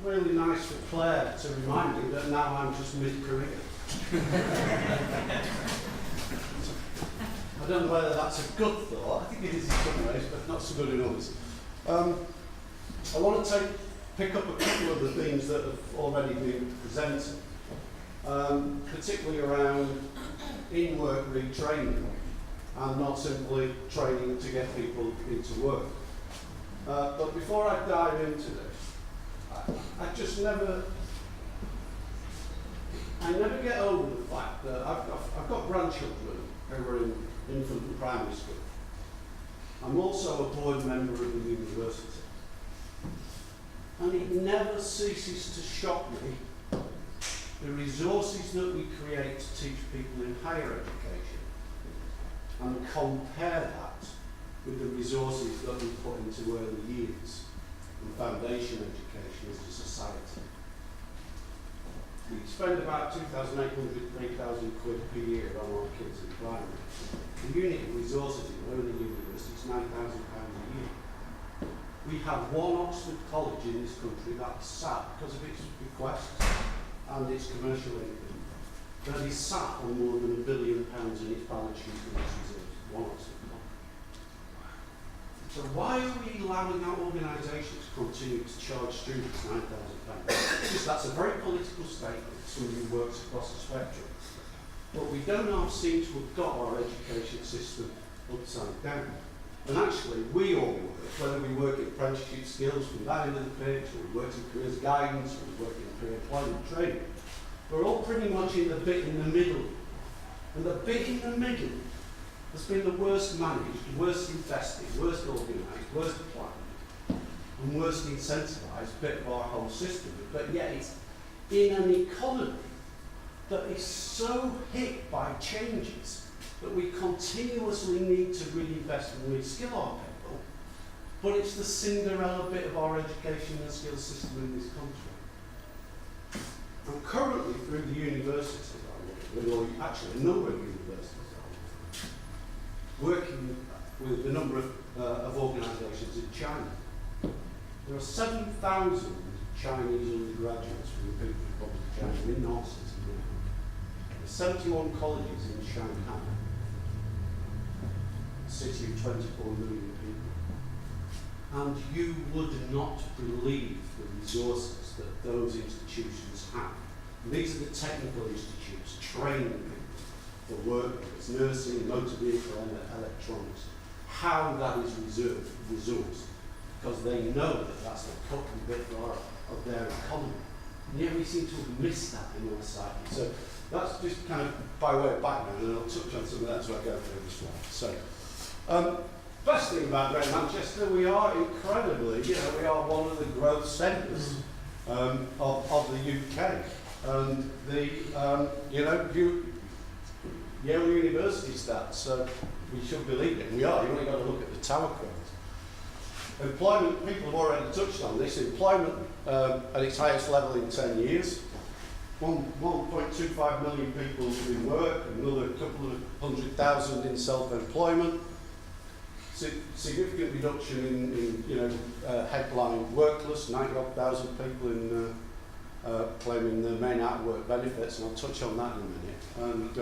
really nice for Claire to remind me that now I'm just mid-career. I don't know whether that's a good thought. I think it is in some ways, but not so good in others. I want to pick up a couple of the themes that have already been presented, particularly around in-work retraining and not simply training to get people into work. But before I dive into this, I never get over the fact that I've got grandchildren who are in infant and primary school. I'm also a board member of the university. And it never ceases to shock me the resources that we create to teach people in higher education and compare that with the resources that we put into early years and foundation education as a society. We spend about 2,800, 3,000 quid per year on our kids in primary. The unit of resources in early university is £9,000 a year. We have one Oxford college in this country that's sat, because of its requests and its commercial income, that is sat on more than £1 billion in its balance sheet for its reserves. One Oxford college. So why are we allowing our organisation to continue to charge students £9,000? Because that's a very political statement, somebody who works across the spectrum. But we don't seem to have got our education system upside down. And actually, we all work, whether we work in apprenticeship skills from that end of the pitch, or we work in careers guidance, or we work in pre-employment training, we're all pretty much in the bit in the middle. And the bit in the middle has been the worst managed, worst invested, worst organised, worst planned, and worst incentivised bit of our whole system. But yet it's in an economy that is so hit by changes that we continuously need to reinvest and reskill our people, but it's the Cinderella bit of our education and skills system in this country. And currently through the universities, or actually a number of universities, working with a number of organisations in China. There are 7,000 Chinese undergraduates from the People's Republic of China in our city now. There are 71 colleges in Shanghai, a city of 24 million people. And you would not believe the resources that those institutions have. And these are the technical institutes training people for work, it's nursing, motor vehicle and electronics. How that is resourced, because they know that that's the cut and bit of their economy. And yet we seem to have missed that in our society. So that's just kind of by way of background, and I'll touch on some of that as I go through this one. So, best thing about Greater Manchester, we are incredibly, we are one of the growth centres of the UK. And the, Yale University stats, so we should believe it, and we are. You've only got to look at the tower crowds. Employment, people have already touched on this. Employment at its highest level in 10 years. 1.25 million people in work, another couple of 100,000 in self-employment. Significant reduction in headline workless, 90,000 people in claiming the main out-of-work benefits, and I'll touch on that in a minute. And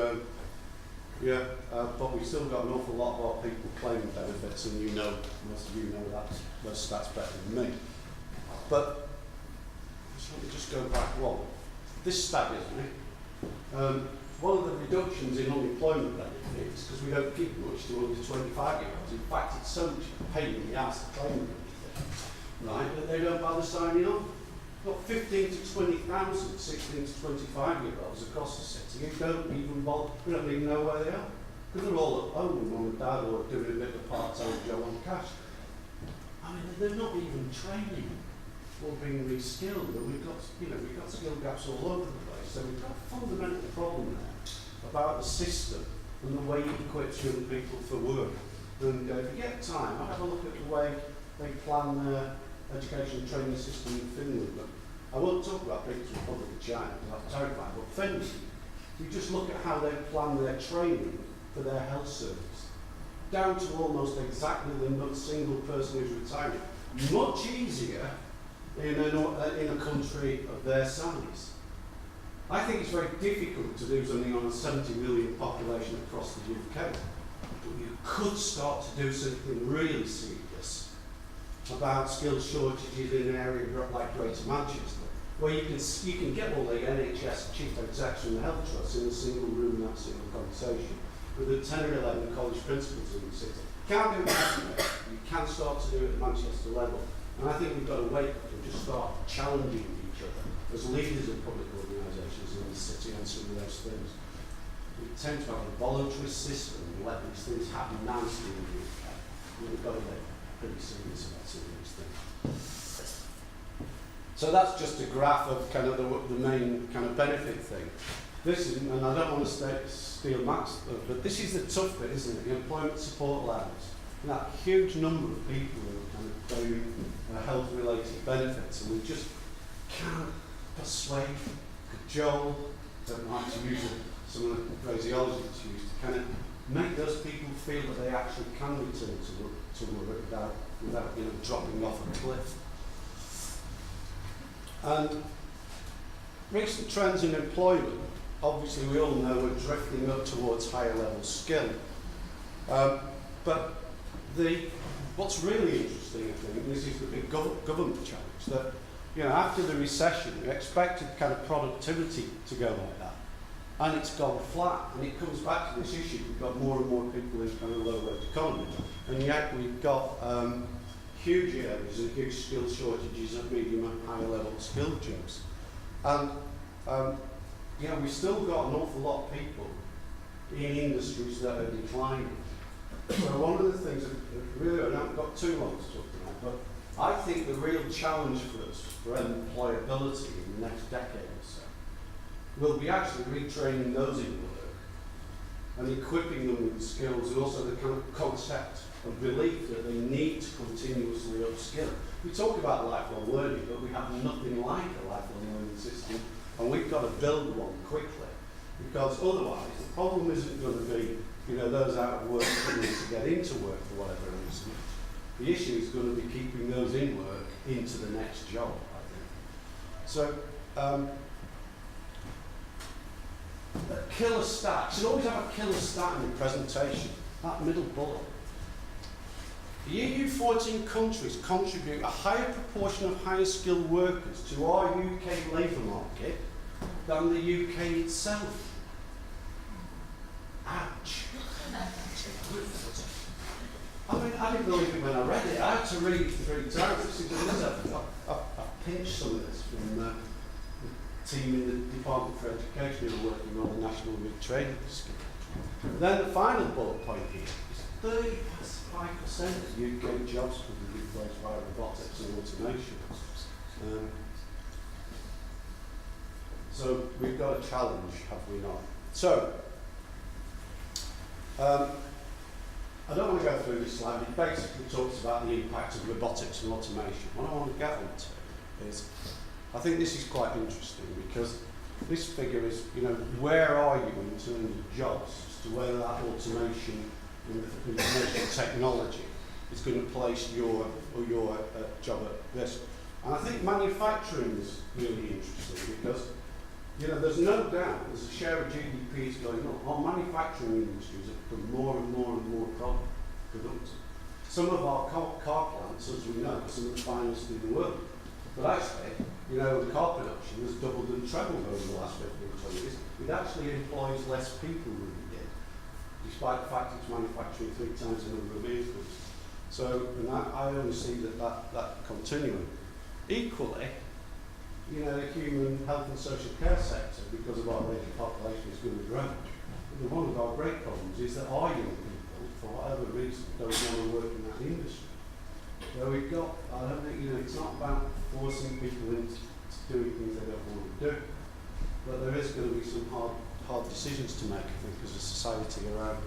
but we've still got an awful lot of our people claiming benefits, and most of you know those stats better than me. But let me just go back one. This staggers me. One of the reductions in unemployment benefits, because we don't give much to under 25-year-olds. In fact, it's so much pain in the ass to claim benefits, right, that they don't bother signing on. We've got 15 to 20,000 16 to 25-year-olds across the city who don't even bother, we don't even know where they are, because they're all at home with mum and dad or doing a bit of part-time job on cash. I mean, they're not even training or being reskilled, and we've got skill gaps all over the place. So we've got a fundamental problem there about the system and the way it equips young people for work. And if you get time, I'll have a look at the way they plan their education and training system in Finland. But I won't talk about People's Republic of China, because that's terrifying, but Finland, you just look at how they plan their training for their health service, down to almost exactly the single person who's retiring. Much easier in a country of their size. I think it's very difficult to do something on a 70 million population across the UK, but you could start to do something really serious about skill shortages in an area like Greater Manchester, where you can get all the NHS chief execs from the health trust in a single room and have a single conversation with the 10 or 11 college principals in the city. You can't do it nationally, you can start to do it at Manchester level. And I think we've got to wake up and just start challenging each other as leaders of public organisations in the city on some of those things. We tend to have a voluntary system and let these things happen nicely in the UK. We've got to get pretty serious about some of these things. So that's just a graph of kind of the main kind of benefit thing. This is, and I don't want to steal Matt's, but this is the tough bit, isn't it? The employment support allowance. And that huge number of people who are kind of claiming health-related benefits, and we just can't persuade, cajole, don't like to use some of the phraseology that's used, to kind of make those people feel that they actually can return to work without dropping off a cliff. And recent trends in employment, obviously we all know we're drifting up towards higher level skill. But what's really interesting, I think, and this is the big government challenge, that after the recession we expected kind of productivity to go like that, and it's gone flat. And it comes back to this issue: we've got more and more people in kind of low wage economy, and yet we've got huge areas and huge skill shortages at medium and higher level skilled jobs. And we've still got an awful lot of people in industries that are declining. So one of the things that really, I haven't got too long to talk about, but I think the real challenge for us for employability in the next decade or so will be actually retraining those in work and equipping them with the skills, and also the kind of concept of belief that they need to continuously upskill. We talk about lifelong learning, but we have nothing like a lifelong learning system, and we've got to build one quickly, because otherwise the problem isn't going to be those out of work struggling to get into work for whatever reason. The issue is going to be keeping those in work into the next job, I think. So, a killer stat. You should always have a killer stat in your presentation. That middle bullet. The EU 14 countries contribute a higher proportion of higher skilled workers to our UK labour market than the UK itself. Ouch. I mean, I didn't believe it when I read it. I had to read it 3 times. I've pinched some of this from the team in the Department for Education who are working on the National Retraining Scheme. Then the final bullet point here is 35% of UK jobs could be replaced by robotics and automation. So we've got a challenge, have we not? So, I don't want to go through this slide. It basically talks about the impact of robotics and automation. What I want to get onto is, I think this is quite interesting, because this figure is, where are you in terms of jobs, as to whether that automation and the information technology is going to place your job at risk. And I think manufacturing is really interesting, because there's no doubt there's a share of GDP is going up. Our manufacturing industries have become more and more and more productive. Some of our car plants, as we know, are some of the finest in the world. But actually, the car production has doubled and trebled over the last 15 or 20 years. It actually employs less people than it did, despite the fact it's manufacturing 3 times the number of vehicles. So, I only see that continuing. Equally, the human health and social care sector, because of our aging population, is going to grow. But one of our great problems is that our young people, for whatever reason, don't want to work in that industry. So we've got, I don't think, it's not about forcing people into doing things they don't want to do, but there is going to be some hard decisions to make, I think, as a society around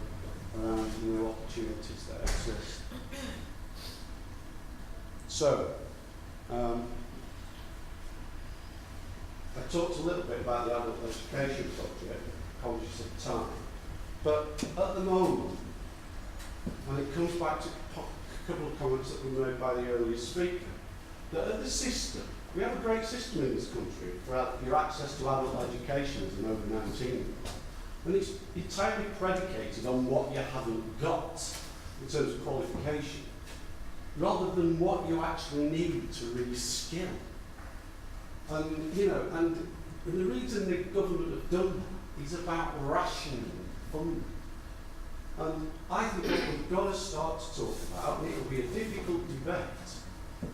opportunities that exist. So, I talked a little bit about the adult education project, conscious of time, but at the moment, and it comes back to a couple of comments that were made by the earlier speaker, that the system, we have a great system in this country for your access to adult education as an over 19, and it's entirely predicated on what you haven't got in terms of qualification, rather than what you actually need to reskill. And, you know, and the reason the government have done that is about rationing funding. And I think what we've got to start to talk about, and it will be a difficult debate,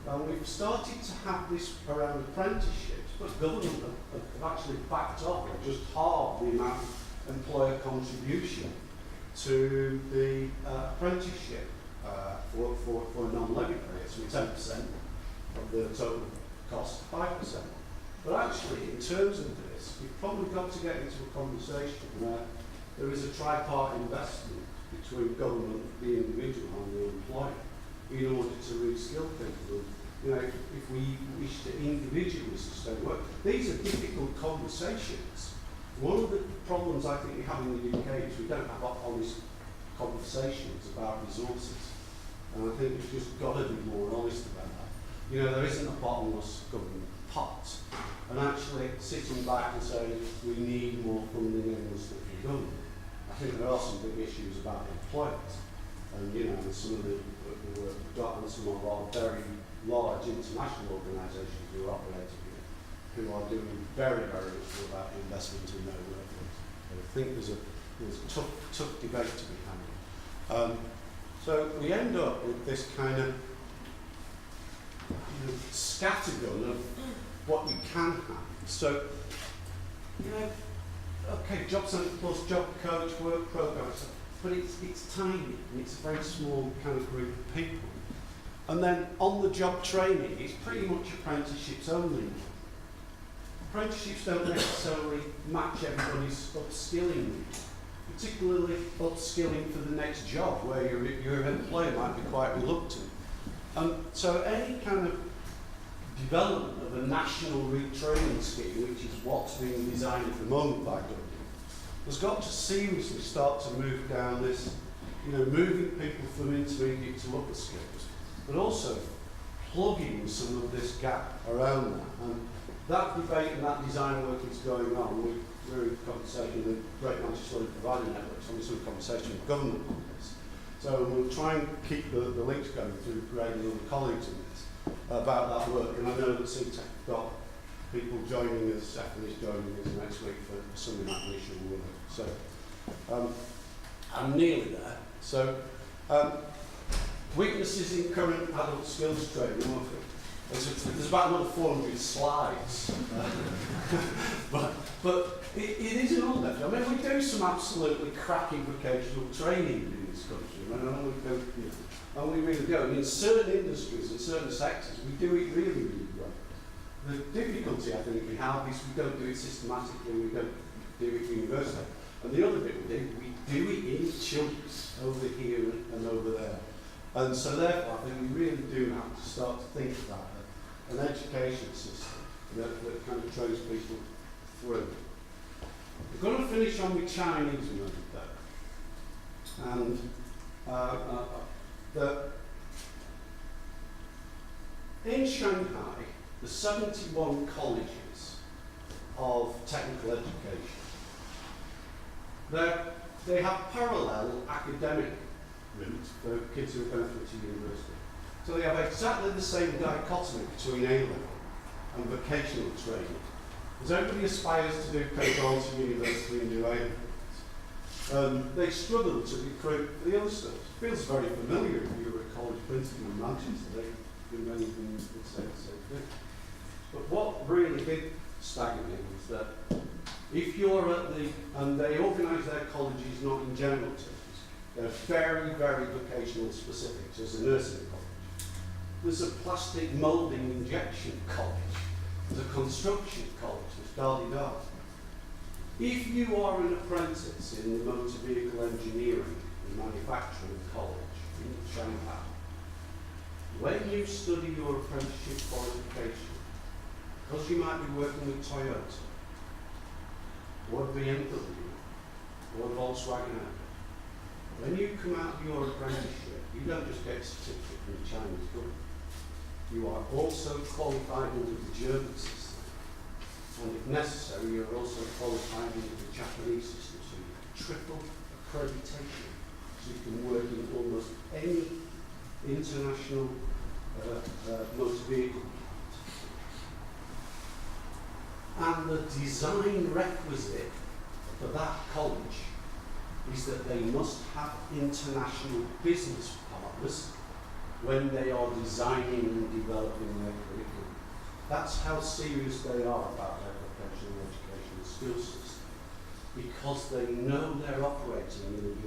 and we've started to have this around apprenticeships, but government have actually backed off or just halved the amount of employer contribution to the apprenticeship for a non-levy period, so 10% of the total cost, 5%. But actually, in terms of this, we've probably got to get into a conversation where there is a tripart investment between government, the individual and the employer in order to reskill people. You know, if we wish to individually sustain work, these are difficult conversations. One of the problems I think we have in the UK is we don't have honest conversations about resources. And I think we've just got to be more honest about that. You know, there isn't a bottomless government pot. And actually sitting back and saying we need more funding in this stuff we've done. I think there are some big issues about employers. And you know, some of the work we've got and some of our very large international organisations who are operating here, who are doing very, very little about the investment in their workforce. I think there's a tough debate to be had. So we end up with this kind of scattergun of what you can have. So, you know, okay, Job Centre Plus, Job Coach, work programs, but it's tiny and it's a very small kind of group of people. And then on the job training, it's pretty much apprenticeships only. Apprenticeships don't necessarily match everybody's upskilling, particularly upskilling for the next job where your employer might be quite reluctant. So any kind of development of a national retraining scheme, which is what's being designed at the moment by government, has got to seriously start to move down this, you know, moving people from intermediate to upper skills, but also plugging some of this gap around that. And that debate and that design work is going on. We're in conversation with Great Manchester Learning Provider Networks, having some conversation with government on this. So we'll try and keep the links going through Greg and other colleagues in this about that work. And I know that CTEC have got people joining us, Stephanie's joining us next week for some of that initial work. So I'm nearly there. So weaknesses in current adult skills training. There's about another 400 slides. But it isn't all that. I mean, we do some absolutely cracking vocational training in this country. I mean, and we really do. I mean, in certain industries and certain sectors, we do it really, really well. The difficulty, I think, we have is we don't do it systematically, we don't do it universally. And the other bit we do it in chunks, over here and over there. And so therefore, I think we really do have to start to think about an education system that kind of trains people through. We're going to finish on with Chinese a little bit. And in Shanghai, the 71 colleges of technical education, they have parallel academic routes for kids who are going through to university. So they have exactly the same dichotomy between A-level and vocational training. As everybody aspires to go on to university and do A-levels, they struggle to recruit the youngsters. It feels very familiar if you were a college principal in Manchester. They do anything would say the same thing. But what really did stagger me was that if you're at and they organise their colleges not in general terms, they're very, very vocational specific, so it's a nursing college. There's a plastic moulding injection college. There's a construction college, there's da-di-da. If you are an apprentice in the motor vehicle engineering and manufacturing college in Shanghai, when you study your apprenticeship qualification, because you might be working with Toyota, or BMW, or Volkswagen, when you come out of your apprenticeship, you don't just get a certificate from the Chinese government. You are also qualified under the German system, and if necessary, you are also qualified under the Japanese system, so you have triple accreditation, so you can work in almost any international motor vehicle. And the design requisite for that college is that they must have international business partners when they are designing and developing their curriculum. That's how serious they are about their vocational education and skills system, because they know they're operating in a